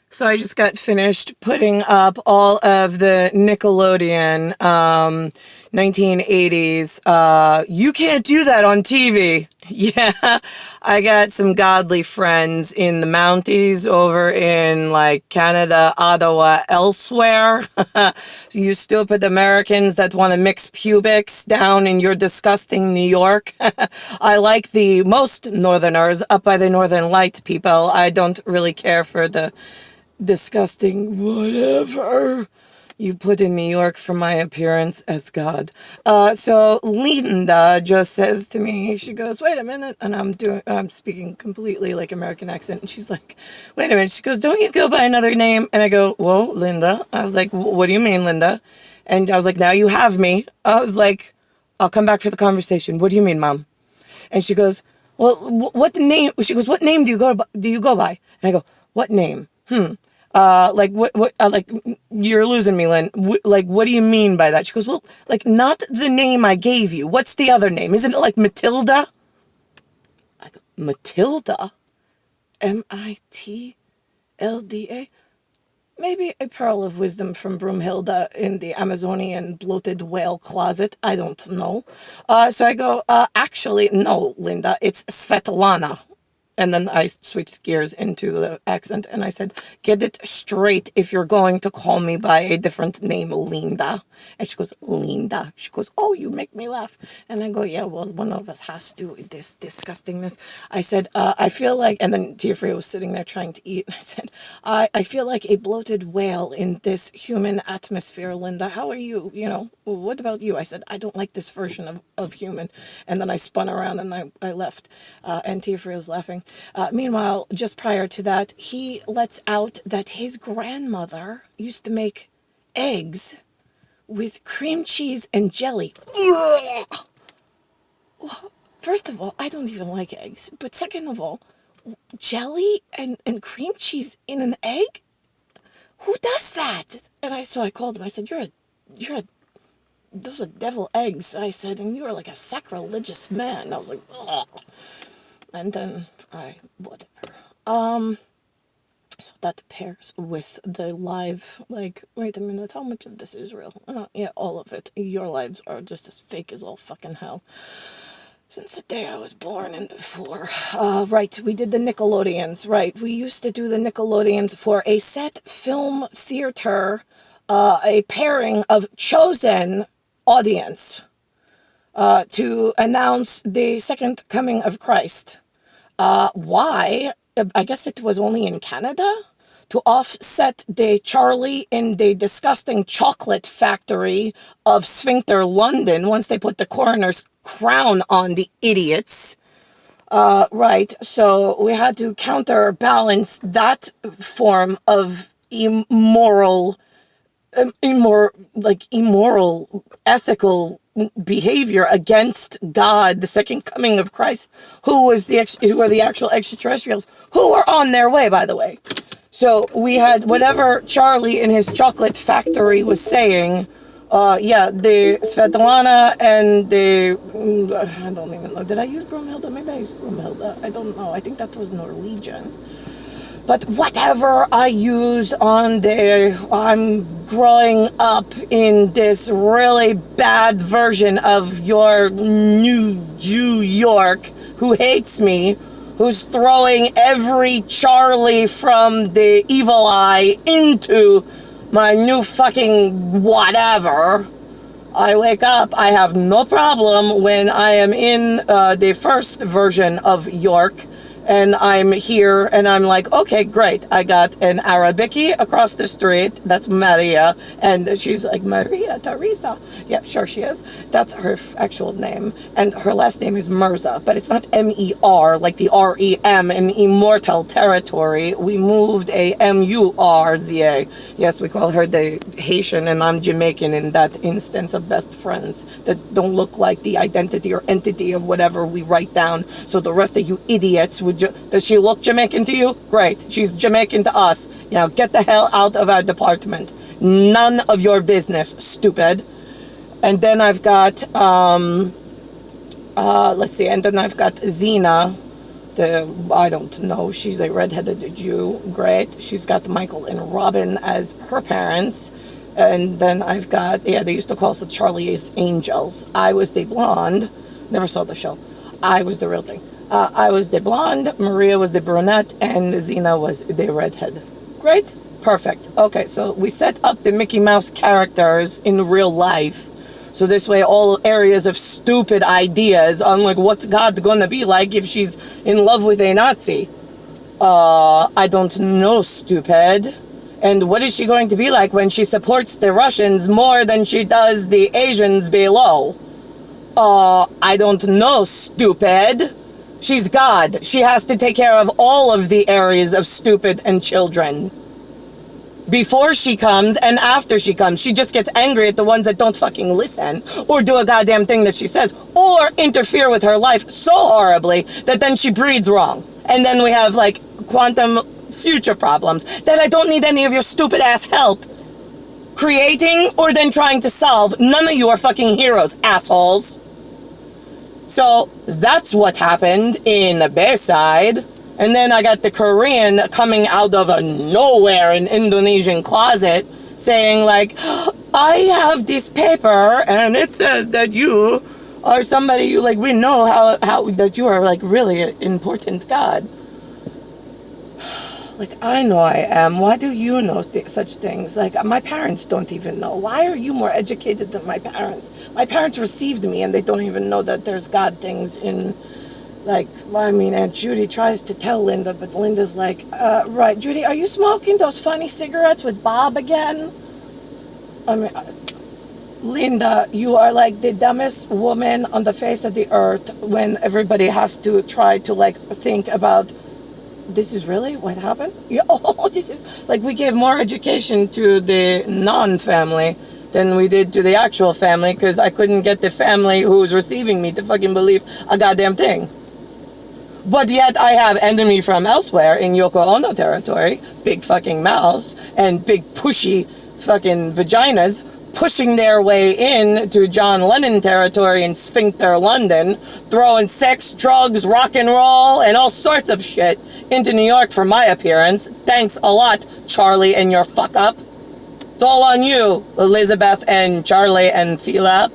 So I just got finished putting up all of the Nickelodeon 1980s. You can't do that on TV. Yeah, I got some godly friends in the Mounties over in like Canada, Ottawa, elsewhere. You stupid Americans that want to mix pubics down in your disgusting New York. I like the most Northerners up by the Northern Light people. I don't really care for the disgusting whatever you put in New York for my appearance as God. So Linda just says to me, she goes, "Wait a minute," and I'm speaking completely like American accent, and she's like, "Wait a minute." She goes, "Don't you go by another name?" And I go, "Whoa, Linda." I was like, "What do you mean, Linda?" And I was like, "Now you have me." I was like, "I'll come back for the conversation. What do you mean, Mom?" And she goes, "Well, what name?" She goes, "What name do you go by?" And I go, "What name? Like like you're losing me, Lynn. Like, what do you mean by that?" She goes, "Well, like not the name I gave you. What's the other name? Isn't it like Matilda?" I go, "Matilda? Mitlda? Maybe a pearl of wisdom from Brunhilda in the Amazonian bloated whale closet. I don't know." So I go, "Actually, no, Linda, it's Svetlana." And then I switched gears into the accent and I said, "Get it straight if you're going to call me by a different name, Linda." And she goes, "Linda." She goes, "Oh, you make me laugh." And I go, "Yeah, well, one of us has to, this disgustingness." I said, "I feel like," and then Tiafrey was sitting there trying to eat. I said, I feel like a bloated whale in this human atmosphere, Linda. How are you? What about you?" I said, "I don't like this version of human." And then I spun around and I left. And Tiafrey was laughing. Meanwhile, just prior to that, he lets out that his grandmother used to make eggs with cream cheese and jelly. First of all, I don't even like eggs. But second of all, jelly and cream cheese in an egg? Who does that? And I called him. I said, you're a, those are devil eggs. I said, and you're like a sacrilegious man. I was like, ugh. And then whatever. So that pairs with the live, like, wait a minute, how much of this is real? Yeah, all of it. Your lives are just as fake as all fucking hell. Since the day I was born and before. Right, we did the Nickelodeons, right. We used to do the Nickelodeons for a set film theater, a pairing of chosen audience to announce the second coming of Christ. Why? I guess it was only in Canada to offset the Charlie in the disgusting chocolate factory of Sphincter, London, once they put the coroner's crown on the idiots. Right. So we had to counterbalance that form of immoral, ethical behavior against God, the second coming of Christ, who are the actual extraterrestrials, who are on their way, by the way. So we had whatever Charlie in his chocolate factory was saying. Yeah, the Svetlana and the I don't even know. Did I use Brunhilda? Maybe I used Brunhilda. I don't know. I think that was Norwegian. But whatever I used on there, I'm growing up in this really bad version of your New York who hates me, who's throwing every Charlie from the evil eye into my new fucking whatever. I wake up, I have no problem when I am in the first version of York and I'm here and I'm like, okay, great. I got an Arabiki across the street. That's Maria. And she's like, Maria Teresa. Yeah, sure she is. That's her actual name. And her last name is Mirza, but it's not M-E-R like the R-E-M in immortal territory. We moved a M-U-R-Z-A. Yes, we call her the Haitian and I'm Jamaican in that instance of best friends that don't look like the identity or entity of whatever we write down. So the rest of you idiots would does she look Jamaican to you? Great. She's Jamaican to us. Get the hell out of our department. None of your business, stupid. And then I've got, let's see, and then I've got Zena, I don't know. She's a redheaded Jew. Great. She's got Michael and Robin as her parents. And then I've got, they used to call us the Charlie's Angels. I was the blonde. Never saw the show. I was the real thing. I was the blonde, Maria was the brunette, and Zena was the redhead. Great. Perfect. Okay, so we set up the Mickey Mouse characters in real life. So this way, all areas of stupid ideas on like what's God gonna be like if she's in love with a Nazi. I don't know, stupid. And what is she going to be like when she supports the Russians more than she does the Asians below? I don't know, stupid. She's God. She has to take care of all of the areas of stupid and children. Before she comes and after she comes, she just gets angry at the ones that don't fucking listen or do a goddamn thing that she says or interfere with her life so horribly that then she breeds wrong. And then we have like quantum future problems that I don't need any of your stupid ass help creating or then trying to solve. None of you are fucking heroes, assholes. So that's what happened in the Bayside. And then I got the Korean coming out of nowhere in Indonesian closet saying like, I have this paper and it says that you are somebody you like, we know how that you are like really an important God. Like, I know I am. Why do you know such things? Like, my parents don't even know. Why are you more educated than my parents? My parents received me and they don't even know that there's God things in... Like, I mean, Aunt Judy tries to tell Linda, but Linda's like, right, Judy, are you smoking those funny cigarettes with Bob again? I mean, Linda, you are like the dumbest woman on the face of the earth when everybody has to try to, like, think about, this is really what happened? Yeah, oh, this is, like, we gave more education to the non-family than we did to the actual family because I couldn't get the family who was receiving me to fucking believe a goddamn thing. But yet I have enemy from elsewhere in Yoko Ono territory, big fucking mouths and big pushy fucking vaginas pushing their way in to John Lennon territory in Sphincter, London, throwing sex, drugs, rock and roll, and all sorts of shit into New York for my appearance. Thanks a lot, Charlie and your fuck up. It's all on you, Elizabeth and Charlie and Philip.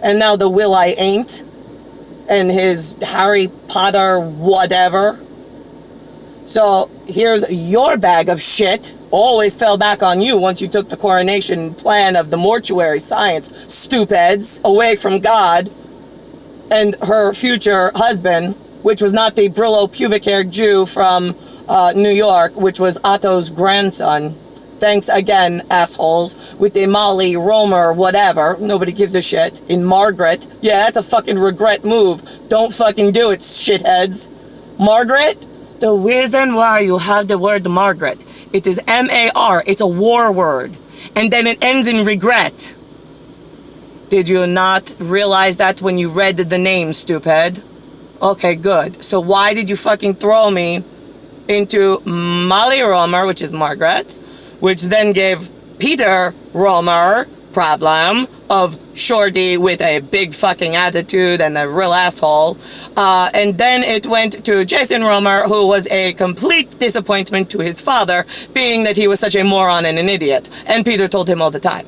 And now the Will I Ain't. And his Harry Potter whatever. So here's your bag of shit. Always fell back on you once you took the coronation plan of the mortuary science, stupids, away from God and her future husband, which was not the Brillo pubic-haired Jew from New York, which was Otto's grandson. Thanks again, assholes, with the Molly, Romer, whatever. Nobody gives a shit. In Margaret. Yeah, that's a fucking regret move. Don't fucking do it, shitheads. Margaret? The reason why you have the word Margaret, it is M-A-R. It's a war word. And then it ends in regret. Did you not realize that when you read the name, stupid? Okay, good. So why did you fucking throw me into Molly Romer, which is Margaret, which then gave Peter Romer problem of Shorty with a big fucking attitude and a real asshole. And then it went to Jason Romer, who was a complete disappointment to his father, being that he was such a moron and an idiot. And Peter told him all the time.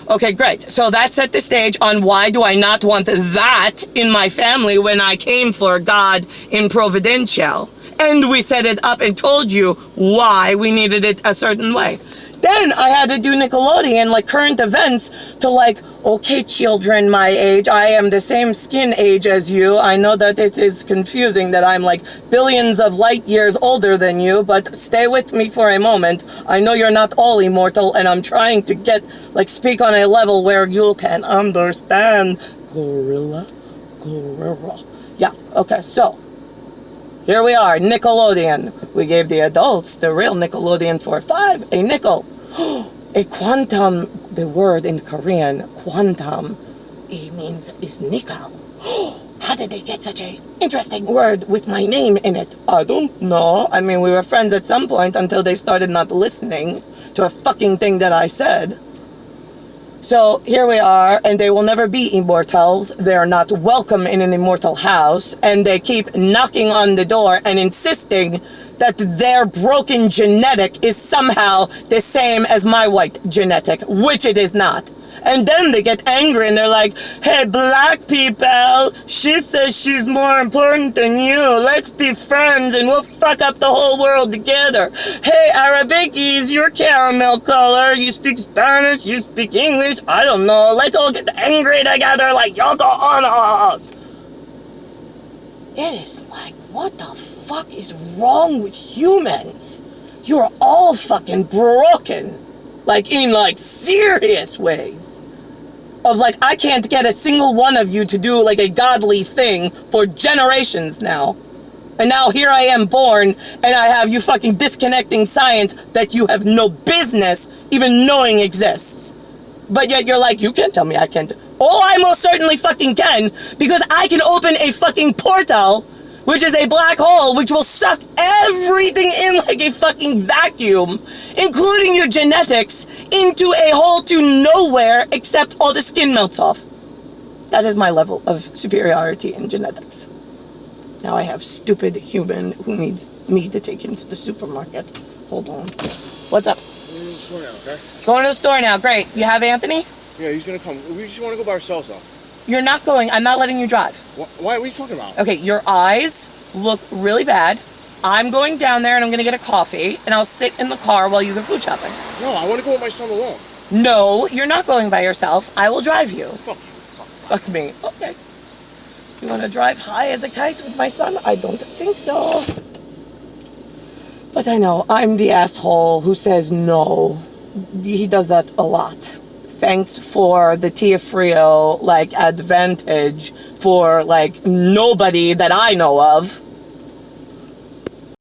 Okay, great. So that set the stage on why do I not want that in my family when I came for God in Providential. And we set it up and told you why we needed it a certain way. Then I had to do Nickelodeon, like current events, to like, okay, children my age, I am the same skin age as you. I know that it is confusing that I'm like billions of light years older than you, but stay with me for a moment. I know you're not all immortal, and I'm trying to get, like, speak on a level where you can understand. Gorilla. Yeah, okay, so. Here we are, Nickelodeon. We gave the adults the real Nickelodeon for $5, a nickel. A quantum, the word in Korean, quantum, it means is nickel. How did they get such a interesting word with my name in it? I don't know. I mean, we were friends at some point until they started not listening to a fucking thing that I said. So here we are, and they will never be immortals. They are not welcome in an immortal house, and they keep knocking on the door and insisting that their broken genetic is somehow the same as my white genetic, which it is not. And then they get angry and they're like, hey, black people, she says she's more important than you. Let's be friends and we'll fuck up the whole world together. Hey, Arabikis, you're caramel color. You speak Spanish, you speak English. I don't know. Let's all get angry together like Yoko Ono's. It is like, what the fuck is wrong with humans? You're all fucking broken. Like, in, like, serious ways. Of, like, I can't get a single one of you to do, like, a godly thing for generations now. And now here I am born, and I have you fucking disconnecting science that you have no business even knowing exists. But yet you're like, you can't tell me I can't. Oh, I most certainly fucking can, because I can open a fucking portal, which is a black hole, which will suck everything in like a fucking vacuum, including your genetics, into a hole to nowhere except all the skin melts off. That is my level of superiority in genetics. Now I have stupid human who needs me to take him to the supermarket. Hold on. What's up? We're going to the store now, okay? Going to the store now. Great. You have Anthony? Yeah, he's going to come. We just want to go by ourselves, though. You're not going. I'm not letting you drive. Why? What are you talking about? Okay, your eyes look really bad. I'm going down there and I'm going to get a coffee and I'll sit in the car while you go food shopping. No, I want to go with my son alone. No, you're not going by yourself. I will drive you. Fuck you. Fuck me. Okay. You want to drive high as a kite with my son? I don't think so. But I know, I'm the asshole who says no. He does that a lot. Thanks for the Tia Frio, like, advantage for, like, nobody that I know of.